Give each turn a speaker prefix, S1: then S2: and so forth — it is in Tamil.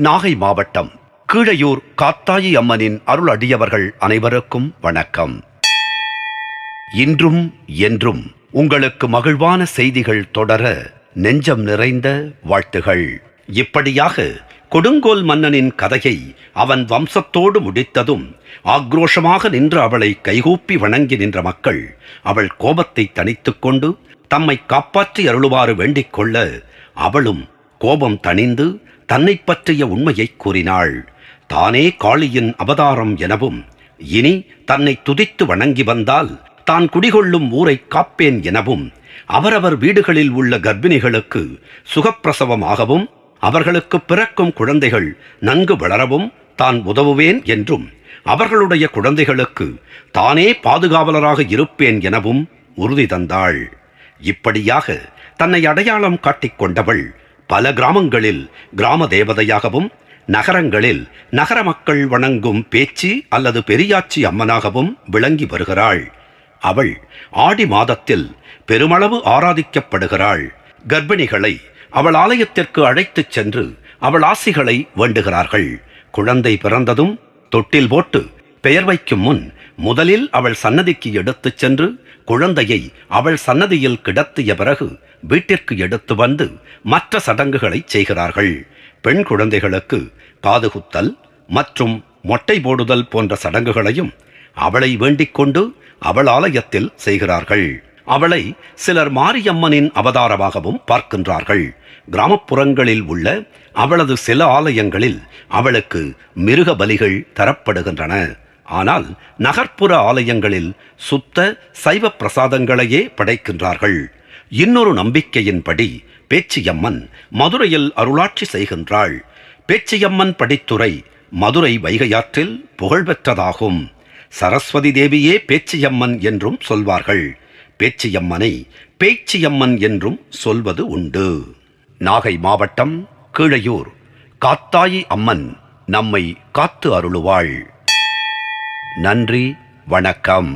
S1: நாகை மாவட்டம் கீழையூர் காத்தாயி அம்மனின் அருள் அடியவர்கள் அனைவருக்கும் வணக்கம். இன்றும் என்றும் உங்களுக்கு மகிழ்வான செய்திகள் தொடர நெஞ்சம் நிறைந்த வாழ்த்துகள். இப்படியாக கொடுங்கோல் மன்னனின் கதையை அவன் வம்சத்தோடு முடித்ததும் ஆக்ரோஷமாக நின்று அவளை கைகூப்பி வணங்கி நின்ற மக்கள் அவள் கோபத்தை தணித்துக் கொண்டு தம்மை காப்பாற்றி அருளுமாறு வேண்டிக் கொள்ள அவளும் கோபம் தணிந்து தன்னை பற்றிய உண்மையை கூறினாள். தானே காளியின் அவதாரம் எனவும் இனி தன்னை துதித்து வணங்கி வந்தால் தான் குடிகொள்ளும் ஊரை காப்பேன் எனவும் அவரவர் வீடுகளில் உள்ள கர்ப்பிணிகளுக்கு சுகப்பிரசவமாகவும் அவர்களுக்கு பிறக்கும் குழந்தைகள் நன்கு வளரவும் தான் உதவுவேன் என்றும் அவர்களுடைய குழந்தைகளுக்கு தானே பாதுகாவலராக இருப்பேன் எனவும் உறுதி தந்தாள். இப்படியாக தன்னை அடையாளம் காட்டிக்கொண்டவள் பல கிராமங்களில் கிராம தேவதையாகவும் நகரங்களில் நகர மக்கள் வணங்கும் பேச்சி அல்லது பெரியாச்சி அம்மனாகவும் விளங்கி வருகிறாள். அவள் ஆடி மாதத்தில் பெருமளவு ஆராதிக்கப்படுகிறாள். கர்ப்பிணிகளை அவள் ஆலயத்திற்கு அழைத்துச் சென்று அவள் ஆசிகளை வேண்டுகிறார்கள். குழந்தை பிறந்ததும் தொட்டில் போட்டு பெயர் வைக்கும் முன் முதலில் அவள் சன்னதிக்கு எடுத்துச் சென்று குழந்தையை அவள் சன்னதியில் கிடத்திய பிறகு வீட்டிற்கு எடுத்து வந்து மற்ற சடங்குகளை செய்கிறார்கள். பெண் குழந்தைகளுக்கு காதுகுத்தல் மற்றும் மொட்டை போடுதல் போன்ற சடங்குகளையும் அவளை வேண்டிக் கொண்டு அவள் ஆலயத்தில் செய்கிறார்கள். அவளை சிலர் மாரியம்மனின் அவதாரமாகவும் பார்க்கின்றார்கள். கிராமப்புறங்களில் உள்ள அவளது சில ஆலயங்களில் அவளுக்கு மிருக பலிகள் தரப்படுகின்றன. ஆனால் நகர்ப்புற ஆலயங்களில் சுத்த சைவ பிரசாதங்களையே படைக்கின்றார்கள். இன்னொரு நம்பிக்கையின்படி பேச்சியம்மன் மதுரையில் அருளாட்சி செய்கின்றாள். பேச்சியம்மன் படித்துறை மதுரை வைகையாற்றில் புகழ்பெற்றதாகும். சரஸ்வதி தேவியே பேச்சியம்மன் என்றும் சொல்வார்கள். பேச்சியம்மனை பேச்சியம்மன் என்றும் சொல்வது உண்டு. நாகை மாவட்டம் கீழையூர் காத்தாயி அம்மன் நம்மை காத்து அருளுவாள். நன்றி, வணக்கம்.